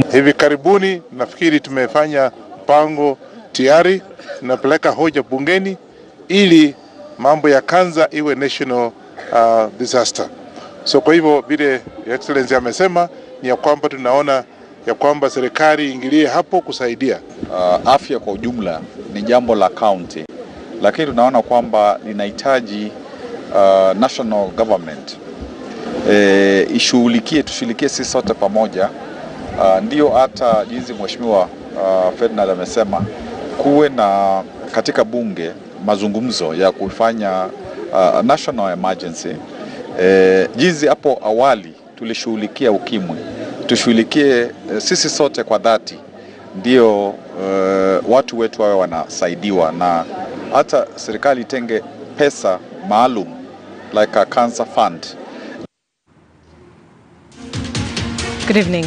Hivi karibuni nafikiri tumefanya mpango tayari, tunapeleka hoja bungeni ili mambo ya kansa iwe national disaster. So kwa hivyo vile Excellency amesema ni ya kwamba tunaona ya kwamba serikali ingilie hapo kusaidia. Afya kwa ujumla ni jambo la county, lakini tunaona kwamba linahitaji national government tushughulikie sisi sote pamoja. Ndio hata jinsi Mheshimiwa Ferdinand amesema kuwe na katika bunge mazungumzo ya kufanya national emergency. Jinsi hapo awali tulishughulikia ukimwi, tushughulikie sisi sote kwa dhati, ndio watu wetu wawe wanasaidiwa, na hata serikali itenge pesa maalum like a cancer fund. Good evening.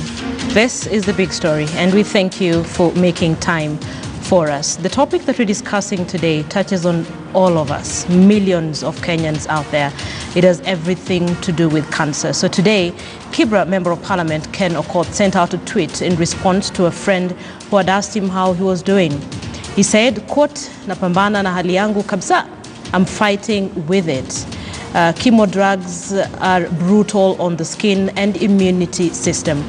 This is the big story, and we thank you for making time for us. The topic that we're discussing today touches on all of us, millions of Kenyans out there. It has everything to do with cancer. So today, Kibra Member of Parliament Ken Okoth sent out a tweet in response to a friend who had asked him how he was doing. He said, quote, "Napambana na hali yangu kabisa. I'm fighting with it. Chemo drugs are brutal on the skin and immunity system."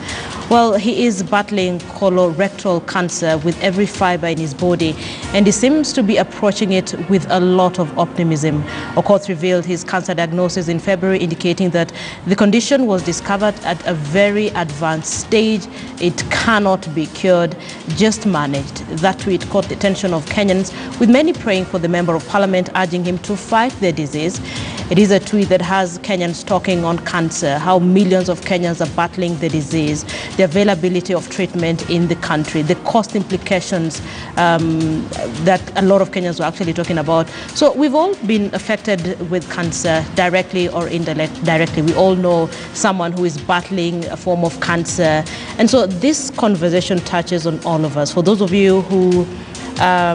Well, he is battling colorectal cancer with every fiber in his body, and he seems to be approaching it with a lot of optimism. Okoth revealed his cancer diagnosis in February, indicating that the condition was discovered at a very advanced stage. It cannot be cured, just managed. That tweet caught the attention of Kenyans, with many praying for the Member of Parliament, urging him to fight the disease. It is a tweet that has Kenyans talking on cancer, how millions of Kenyans are battling the disease, the availability of treatment in the country, the cost implications that a lot of Kenyans were actually talking about. So we've all been affected with cancer, directly or indirectly. We all know someone who is battling a form of cancer. And so this conversation touches on all of us. For those of you who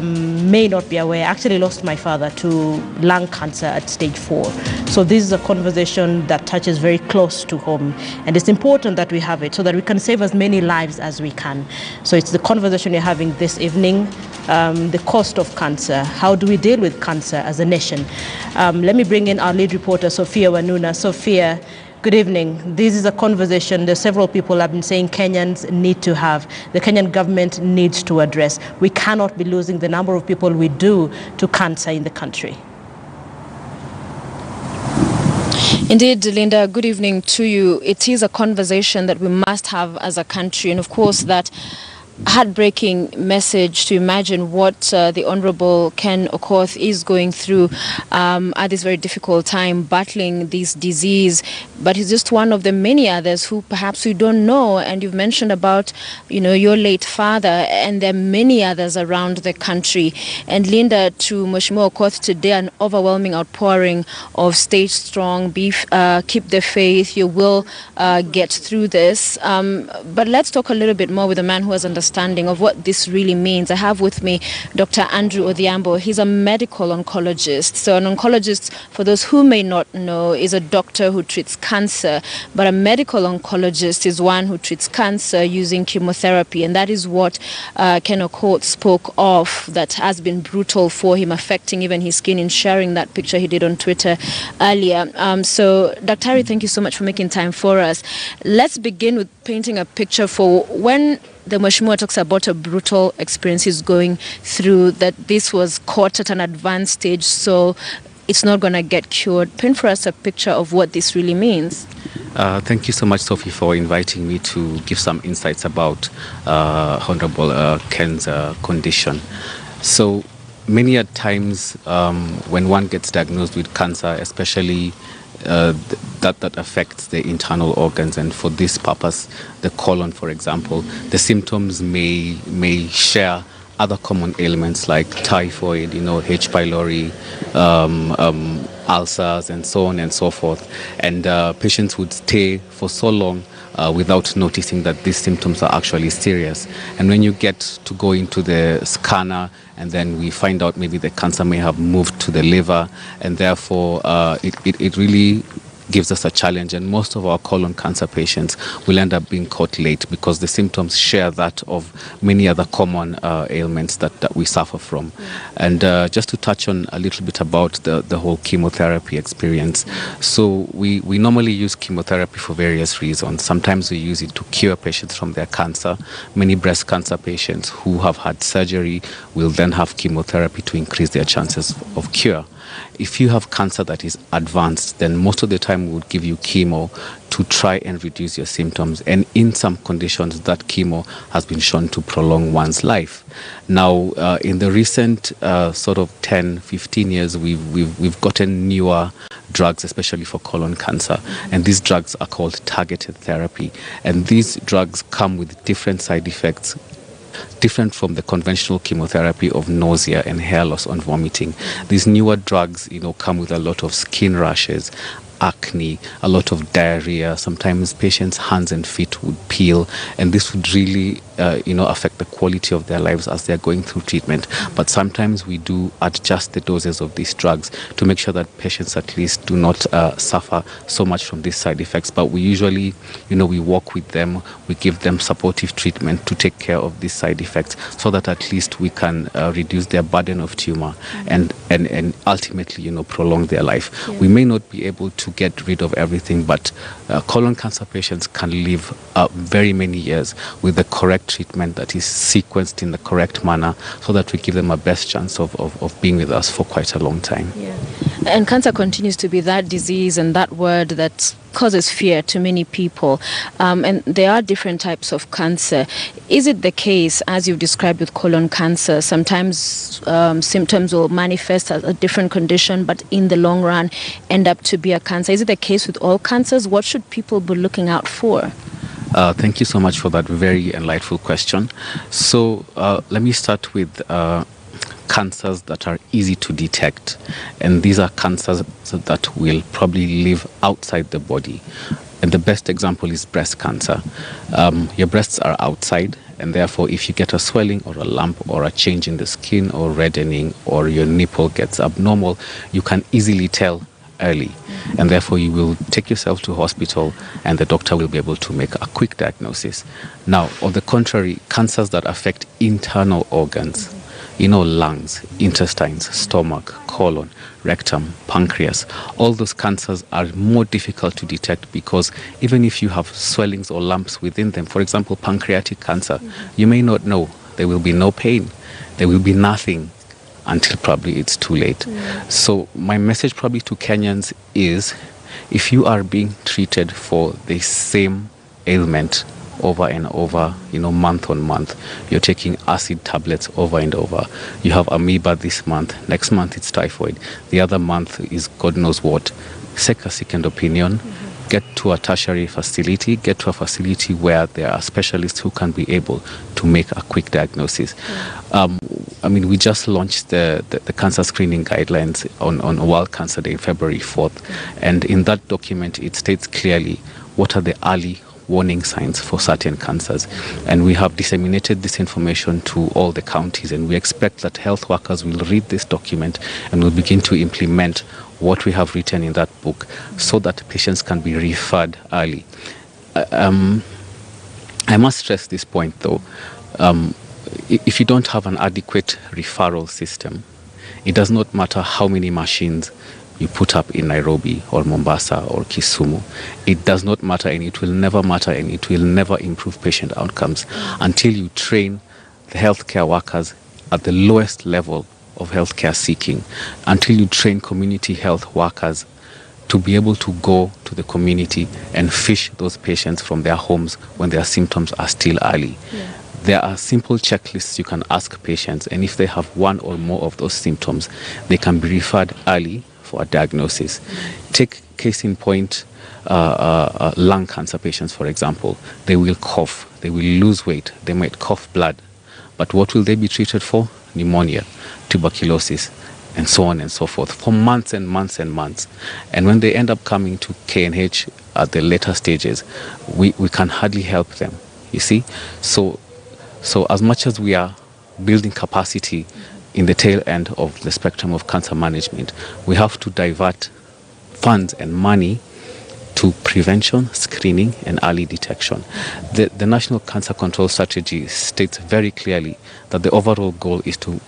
may not be aware, I actually lost my father to lung cancer at stage 4. So this is a conversation that touches very close to home, and it's important that we have it so that we can save as many lives as we can. So it's the conversation we're having this evening, the cost of cancer. How do we deal with cancer as a nation? Let me bring in our lead reporter, Sophia Wanuna. Sophia, good evening. This is a conversation that several people have been saying Kenyans need to have, the Kenyan government needs to address. We cannot be losing the number of people we do to cancer in the country. Indeed, Linda, good evening to you. It is a conversation that we must have as a country, and of course that heartbreaking message to imagine what the Honorable Ken Okoth is going through at this very difficult time, battling this disease. But he's just one of the many others who perhaps we don't know. And you've mentioned about, your late father, and there are many others around the country. And Linda, to Mheshimiwa Okoth today, an overwhelming outpouring of stay strong, keep the faith, you will get through this. But let's talk a little bit more with a man who has understanding of what this really means. I have with me Dr. Andrew Odhiambo. He's a medical oncologist. So an oncologist, for those who may not know, is a doctor who treats cancer, but a medical oncologist is one who treats cancer using chemotherapy, and that is what Ken Okoth spoke of, that has been brutal for him, affecting even his skin, in sharing that picture he did on Twitter earlier. So Dr. Harry, thank you so much for making time for us. Let's begin with painting a picture for when the Mheshimiwa talks about a brutal experience he's going through, that this was caught at an advanced stage, so it's not going to get cured. Paint for us a picture of what this really means. Thank you so much, Sophie, for inviting me to give some insights about Honorable Ken's condition. So many a times when one gets diagnosed with cancer, especially that affects the internal organs, and for this purpose, the colon, for example, the symptoms may share other common ailments like typhoid, H. pylori, ulcers, and so on and so forth. And patients would stay for so long without noticing that these symptoms are actually serious. And when you get to go into the scanner, and then we find out maybe the cancer may have moved to the liver, and therefore it really gives us a challenge, and most of our colon cancer patients will end up being caught late because the symptoms share that of many other common ailments that we suffer from. And just to touch on a little bit about the whole chemotherapy experience. So we normally use chemotherapy for various reasons. Sometimes we use it to cure patients from their cancer. Many breast cancer patients who have had surgery will then have chemotherapy to increase their chances of cure. If you have cancer that is advanced, then most of the time we would give you chemo to try and reduce your symptoms. And in some conditions, that chemo has been shown to prolong one's life. Now, in the recent sort of 10, 15 years, we've gotten newer drugs, especially for colon cancer. And these drugs are called targeted therapy. And these drugs come with different side effects, different from the conventional chemotherapy of nausea and hair loss and vomiting. These newer drugs, come with a lot of skin rashes, acne, a lot of diarrhea. Sometimes patients' hands and feet would peel, and this would really affect the quality of their lives as they're going through treatment. But sometimes we do adjust the doses of these drugs to make sure that patients at least do not suffer so much from these side effects. But we usually, we work with them, we give them supportive treatment to take care of these side effects so that at least we can reduce their burden of tumor and ultimately, prolong their life. We may not be able to get rid of everything, but colon cancer patients can live very many years with the correct treatment that is sequenced in the correct manner so that we give them a best chance of being with us for quite a long time. Yeah. And cancer continues to be that disease and that word that causes fear to many people. And there are different types of cancer. Is it the case, as you've described with colon cancer, sometimes symptoms will manifest as a different condition, but in the long run end up to be a cancer? Is it the case with all cancers? What should people be looking out for? Thank you so much for that very enlightful question. So let me start with cancers that are easy to detect, and these are cancers that will probably live outside the body. And the best example is breast cancer. Your breasts are outside, and therefore if you get a swelling or a lump or a change in the skin or reddening or your nipple gets abnormal, you can easily tell early, and therefore you will take yourself to hospital and the doctor will be able to make a quick diagnosis. Now, on the contrary, cancers that affect internal organs, lungs, intestines, stomach, colon, rectum, pancreas, all those cancers are more difficult to detect because even if you have swellings or lumps within them, for example, pancreatic cancer, you may not know. There will be no pain. There will be nothing until probably it's too late. So my message probably to Kenyans is, if you are being treated for the same ailment over and over, month on month, you're taking acid tablets over and over, you have amoeba this month, next month it's typhoid, the other month is God knows what, seek a second opinion. Get to a tertiary facility, get to a facility where there are specialists who can be able to make a quick diagnosis. We just launched the cancer screening guidelines on World Cancer Day, February 4th. And in that document, it states clearly what are the early warning signs for certain cancers. And we have disseminated this information to all the counties, and we expect that health workers will read this document and will begin to implement what we have written in that book so that patients can be referred early. I must stress this point though. If you don't have an adequate referral system, it does not matter how many machines you put up in Nairobi or Mombasa or Kisumu. It does not matter, and it will never matter, and it will never improve patient outcomes until you train the healthcare workers at the lowest level of healthcare seeking, until you train community health workers to be able to go to the community and fish those patients from their homes when their symptoms are still early. There are simple checklists you can ask patients, and if they have one or more of those symptoms, they can be referred early for a diagnosis. Take case in point, lung cancer patients, for example. They will cough, they will lose weight, they might cough blood. But what will they be treated for? Pneumonia, tuberculosis, and so on and so forth, for months and months and months. And when they end up coming to KNH at the later stages, we can hardly help them, you see? So as much as we are building capacity in the tail end of the spectrum of cancer management, we have to divert funds and money to prevention, screening, and early detection. The National Cancer Control Strategy states very clearly that the overall goal is to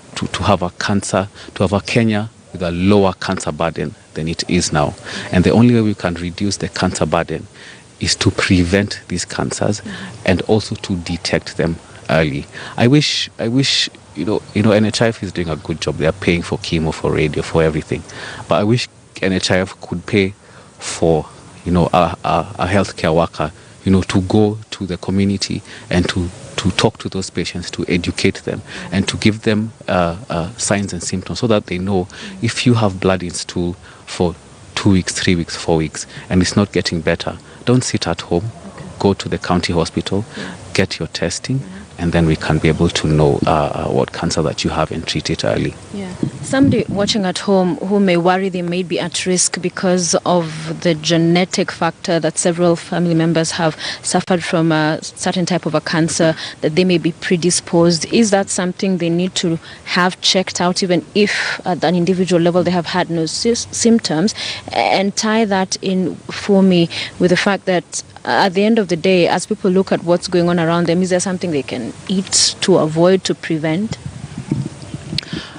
have a Kenya with a lower cancer burden than it is now. And the only way we can reduce the cancer burden is to prevent these cancers and also to detect them early. I wish NHIF is doing a good job. They are paying for chemo, for radio, for everything. But I wish NHIF could pay for a healthcare worker to go to the community and to talk to those patients, to educate them and to give them signs and symptoms so that they know if you have blood in stool for 2 weeks, 3 weeks, 4 weeks and it's not getting better, don't sit at home. Go to the county hospital, get your testing, and then we can be able to know what cancer that you have and treat it early. Yeah. Somebody watching at home who may worry they may be at risk because of the genetic factor that several family members have suffered from a certain type of a cancer, that they may be predisposed. Is that something they need to have checked out, even if at an individual level they have had no symptoms? And tie that in for me with the fact that at the end of the day, as people look at what's going on around them, is there something they can eat to avoid, to prevent?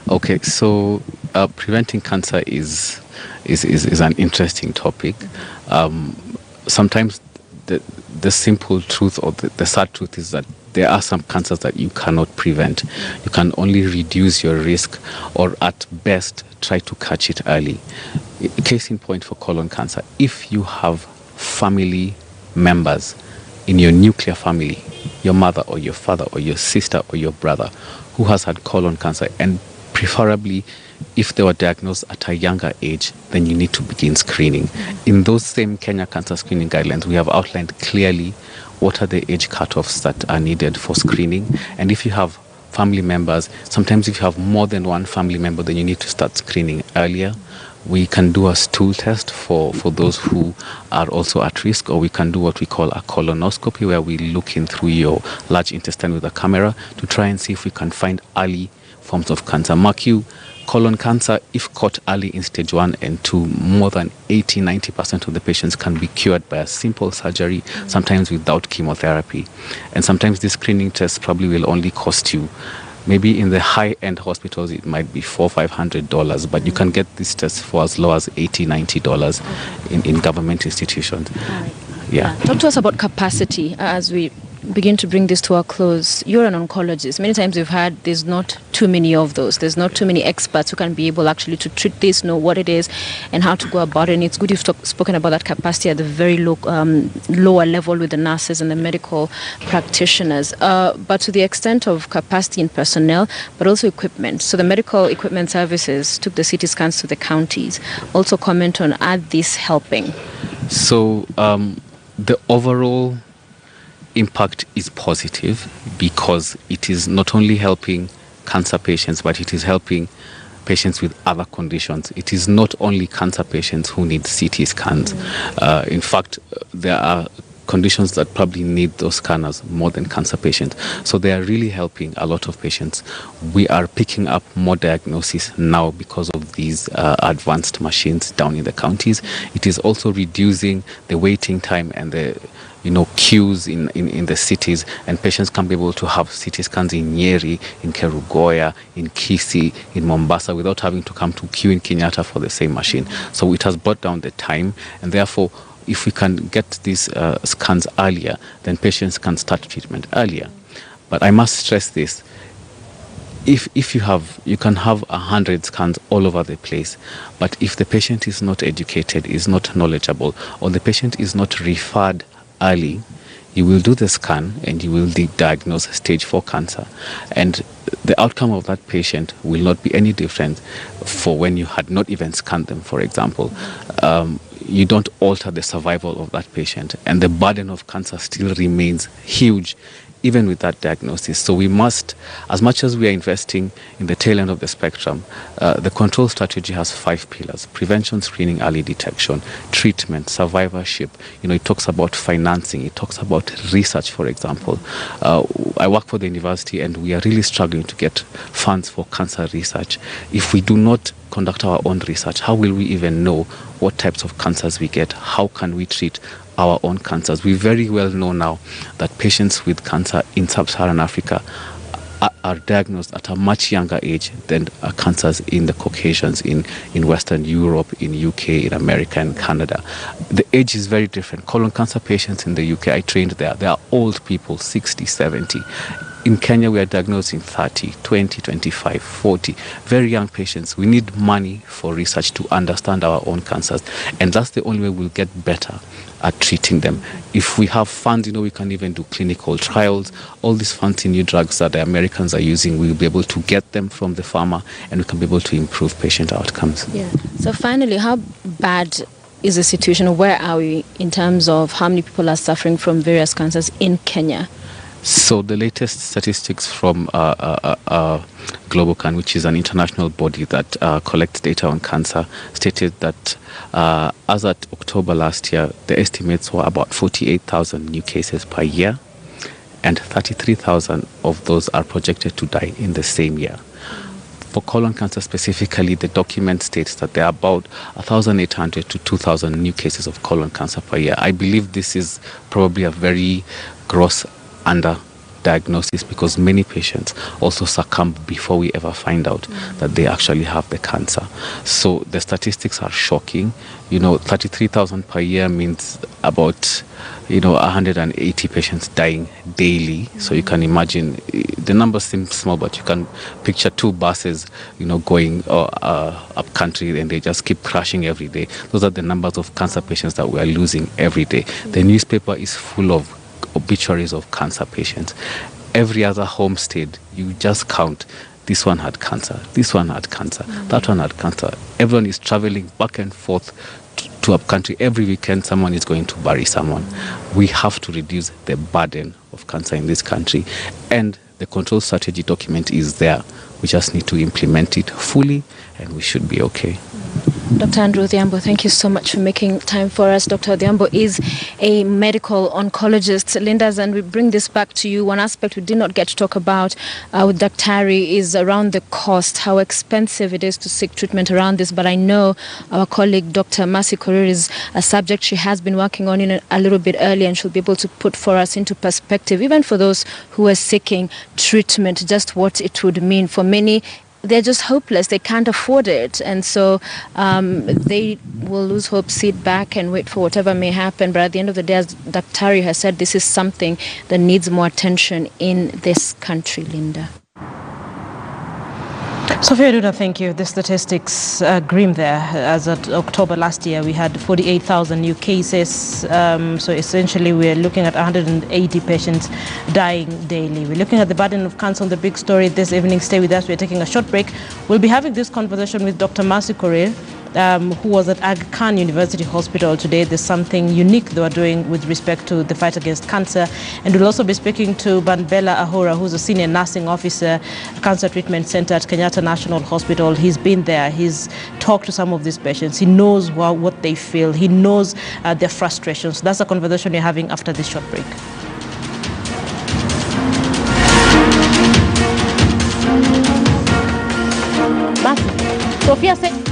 Okay, so preventing cancer is an interesting topic. Sometimes the simple truth or the sad truth is that there are some cancers that you cannot prevent. You can only reduce your risk or at best try to catch it early. Case in point for colon cancer, if you have family members in your nuclear family, your mother or your father or your sister or your brother who has had colon cancer, and preferably if they were diagnosed at a younger age, then you need to begin screening. In those same Kenya cancer screening guidelines, we have outlined clearly what are the age cutoffs that are needed for screening. And if you have family members, sometimes if you have more than one family member, then you need to start screening earlier. We can do a stool test for those who are also at risk, or we can do what we call a colonoscopy, where we look in through your large intestine with a camera to try and see if we can find early forms of cancer. Mark you, colon cancer, if caught early in stage 1 and 2, more than 80-90% of the patients can be cured by a simple surgery, sometimes without chemotherapy. And sometimes this screening test probably will only cost you, maybe in the high-end hospitals, it might be $400-$500, but you can get this test for as low as $80-$90 in government institutions. Yeah. Talk to us about capacity as we begin to bring this to a close. You're an oncologist. Many times we've heard there's not too many of those. There's not too many experts who can be able actually to treat this, know what it is, and how to go about it. And it's good you've spoken about that capacity at the very lower level with the nurses and the medical practitioners. But to the extent of capacity in personnel, but also equipment. So the medical equipment services took the CT scans to the counties. Also comment on, are these helping? So the overall impact is positive because it is not only helping cancer patients, but it is helping patients with other conditions. It is not only cancer patients who need CT scans. In fact, there are conditions that probably need those scanners more than cancer patients. So they are really helping a lot of patients. We are picking up more diagnoses now because of these advanced machines down in the counties. It is also reducing the waiting time and the queues in the cities, and patients can be able to have CT scans in Nyeri, in Kerugoya, in Kisii, in Mombasa without having to come to queue in Kenyatta for the same machine. So it has brought down the time, and therefore if we can get these scans earlier, then patients can start treatment earlier. But I must stress this. If you can have 100 scans all over the place, but if the patient is not educated, is not knowledgeable, or the patient is not referred early, you will do the scan and you will diagnose stage 4 cancer. And the outcome of that patient will not be any different for when you had not even scanned them, for example. You don't alter the survival of that patient, and the burden of cancer still remains huge even with that diagnosis. So we must, as much as we are investing in the tail end of the spectrum, the control strategy has 5 pillars: prevention, screening, early detection, treatment, survivorship. It talks about financing, it talks about research, for example. I work for the university and we are really struggling to get funds for cancer research. If we do not conduct our own research, how will we even know what types of cancer cancers we get, how can we treat our own cancers. We very well know now that patients with cancer in sub-Saharan Africa are diagnosed at a much younger age than cancers in the Caucasians in Western Europe, in UK, in America and Canada. The age is very different. Colon cancer patients in the UK, I trained there, they are old people, 60, 70. In Kenya, we are diagnosing 30, 20, 25, 40, very young patients. We need money for research to understand our own cancers, and that's the only way we'll get better at treating them. If we have funds, we can even do clinical trials. All these fancy new drugs that the Americans are using, we'll be able to get them from the pharma, and we can be able to improve patient outcomes. Yeah. So finally, how bad is the situation? Where are we in terms of how many people are suffering from various cancers in Kenya? So the latest statistics from Globocan, which is an international body that collects data on cancer, stated that as at October last year, the estimates were about 48,000 new cases per year, and 33,000 of those are projected to die in the same year. For colon cancer specifically, the document states that there are about 1,800 to 2,000 new cases of colon cancer per year. I believe this is probably a very gross under diagnosis, because many patients also succumb before we ever find out that they actually have the cancer. So the statistics are shocking. 33,000 per year means about 180 patients dying daily. So you can imagine, the numbers seem small, but you can picture 2 buses going up country, and they just keep crashing every day. Those are the numbers of cancer patients that we are losing every day. The newspaper is full of obituaries of cancer patients. Every other homestead, you just count, this one had cancer, this one had cancer, that one had cancer. Everyone is traveling back and forth to up country. Every weekend someone is going to bury someone. We have to reduce the burden of cancer in this country, and the control strategy document is there. We just need to implement it fully, and we should be okay. Dr. Andrew Odhiambo, thank you so much for making time for us. Dr. Odhiambo is a medical oncologist. Lindas, and we bring this back to you. One aspect we did not get to talk about with Daktari is around the cost, how expensive it is to seek treatment around this. But I know our colleague, Dr. Mercy Korir, is a subject she has been working on in a little bit earlier, and she'll be able to put for us into perspective, even for those who are seeking treatment, just what it would mean. For many, they're just hopeless. They can't afford it. And so they will lose hope, sit back and wait for whatever may happen. But at the end of the day, as Daktari has said, this is something that needs more attention in this country, Linda. Sophia Duda, thank you. The statistics are grim there. As of October last year, we had 48,000 new cases. So essentially, we're looking at 180 patients dying daily. We're looking at the burden of cancer on the big story this evening. Stay with us. We're taking a short break. We'll be having this conversation with Dr. Mercy Korir, who was at Aga Khan University Hospital today. There's something unique they are doing with respect to the fight against cancer. And we'll also be speaking to Banbela Ahura, who's a senior nursing officer, Cancer Treatment Center at Kenyatta National Hospital. He's been there. He's talked to some of these patients. He knows what they feel. He knows their frustrations. That's a conversation we're having after this short break. Sophia said...